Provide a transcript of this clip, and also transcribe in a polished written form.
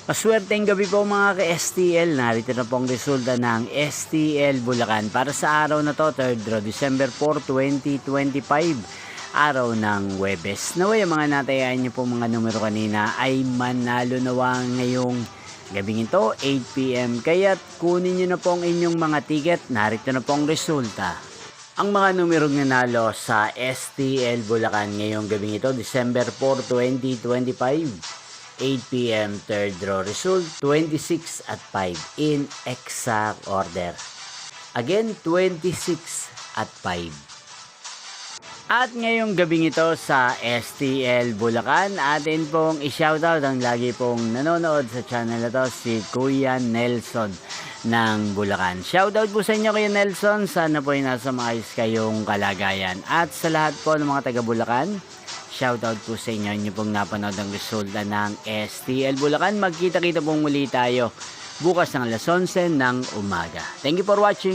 Maswerteng gabi po mga ka-STL. Narito na pong resulta ng STL Bulacan para sa araw na to, 3rd December 4, 2025. Araw ng Huwebes. Naway ang mga natayaan niyo po mga numero kanina ay manalo nawa ngayong gabing ito, 8 PM. Kaya't kunin niyo na po ang inyong mga ticket. Narito na pong resulta. Ang mga numerong nanalo sa STL Bulacan ngayong gabing ito, December 4, 2025. 8 PM third draw result 26 at 5 in exact order. Again 26 at 5. At ngayong gabing ito sa STL Bulacan, atin pong i-shoutout ang lagi pong nanonood sa channel na to, si Kuya Nelson ng Bulacan. Shoutout po sa inyo Kuya Nelson, sana po ay nasa maayos kayong kalagayan. At sa lahat po ng mga taga Bulacan, shoutout po sa inyo, inyo pong napanood ang resulta ng STL Bulacan. Magkita-kita pong muli tayo bukas ng alas 11 ng umaga. Thank you for watching.